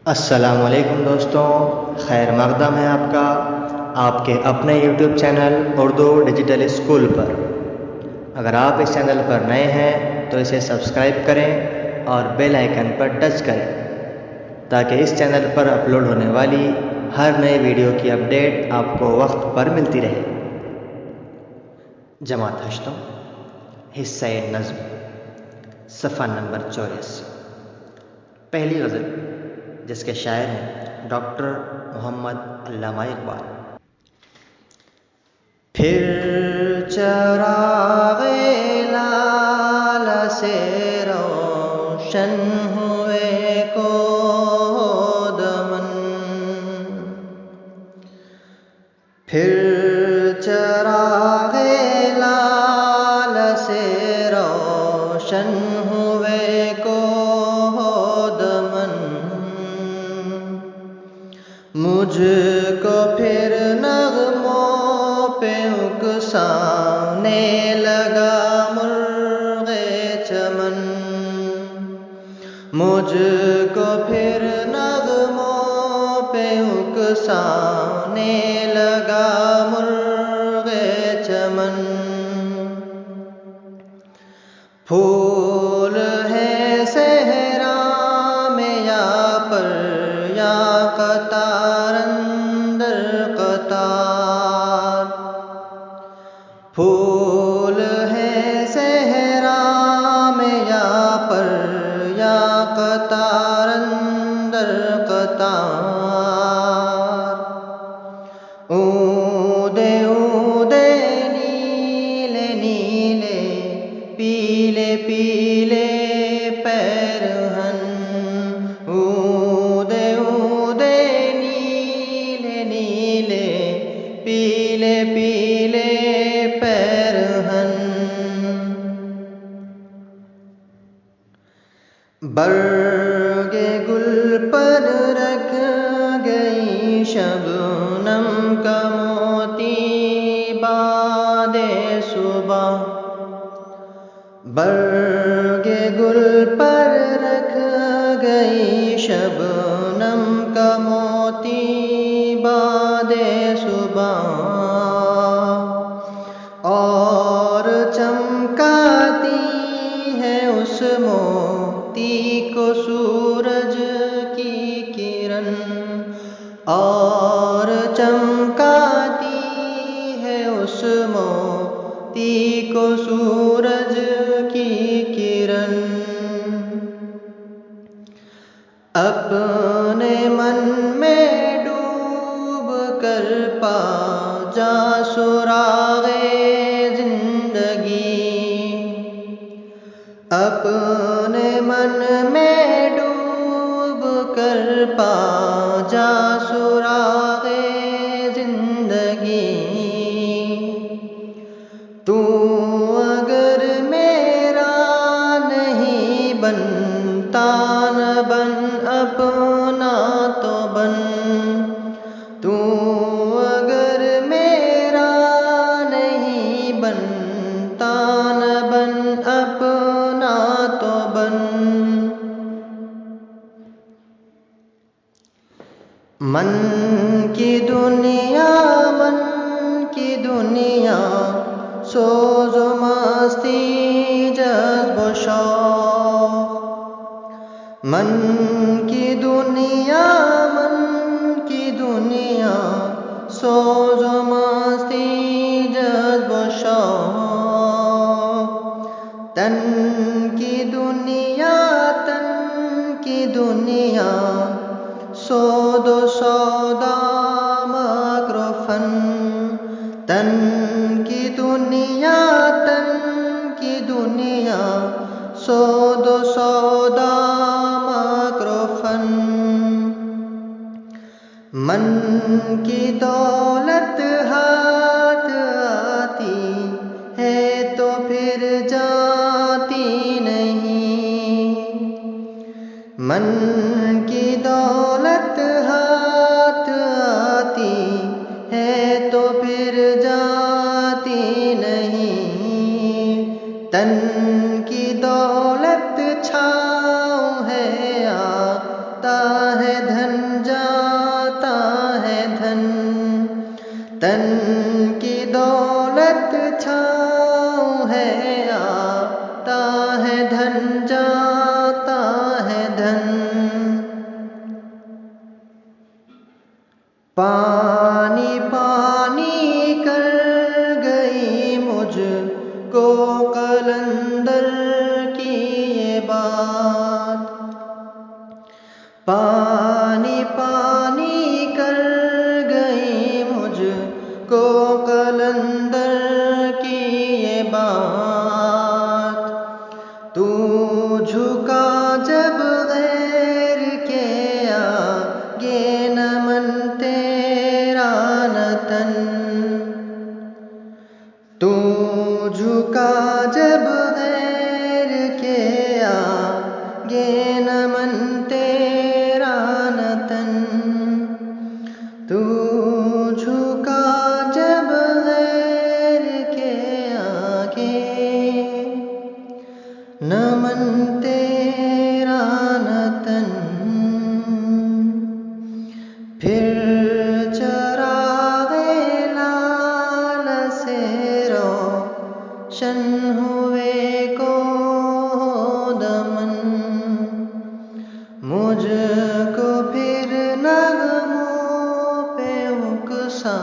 अस्सलामुअलैकुम दोस्तों, खैर मक़दम है आपका आपके अपने YouTube channel Urdu digital school पर। अगर आप इस चैनल पर नए हैं तो इसे सब्सक्राइब करें और बेल आइकन पर टच करें ताकि इस चैनल पर अपलोड होने वाली हर नए वीडियो की अपडेट आपको वक्त पर मिलती रहे। जमात हश्तम हिस्सा नज़्म सफ़ा नंबर 84। पहली गज़ल जिसके शायर हैं डॉक्टर मोहम्मद अल्लामा इकबाल। फिर चराग़े लाल से रोशन हुए को दमन, फिर चराग़े लाल से रोशन हुए को दमन, मुझको फिर नग़मों पे उकसाने लगा मुर्ग़े चमन, मुझको फिर नग़मों पे उकसाने लगा मुर्ग़े चमन। फूल है सहरा में या पर या कतार अंदर कतार, फूल है सहरा में या पर या कतार अंदर कतार, ऊदे ऊदे नीले नीले पीले पीले पैरहन, ऊदे ऊदे नीले नीले पीले पीले पैरहन, बरगे गुल पर रख गई शबनम का मोती बादे सुबह, बरगे गुल पर रख गई शबनम का मोती बादे सुबह, और चमकाती है उस मोती को सूरज की किरण, और चमकाती है उस मोती को सूरज की किरण। अपने मन में डूब कर पा जा सुराग़े ज़िंदगी, अपने मन में डूब कर पा जा सुराग़े ज़िंदगी, तू अगर मेरा नहीं बनता न बन अपना तो बन, तू अगर मेरा नहीं बनता न बन अपना तो बन। मन की दुनिया सोज़ मस्ती जज़्ब शौक़, मन की दुनिया सोज़ मस्ती जज़्ब शौक़, तन की दुनिया सौदो सौदा मकरो फन, तन की दुनिया सौदो सौदा मकरो फन, मन की दौलत हाथ आती है तो फिर जाती नहीं, मन की दौलत हाथ आती है तो फिर जाती नहीं, तन की दौलत छाँव है आता है धन पानी पानी कर गई मुझको कलंदर की ये बात। पानी पानी कर गई मुझको कलंदर की ये बात। तू झुका जब गैर के आगे नमन तेरा न तन। तू झुका जब गैर के आगे नमन तेरा न तन। तू झुका जब गैर के आगे नमन तेरा न तन। फिर चरागे लाल से रोशन हुए को दमन। मुझको फिर नगमों पे उकसा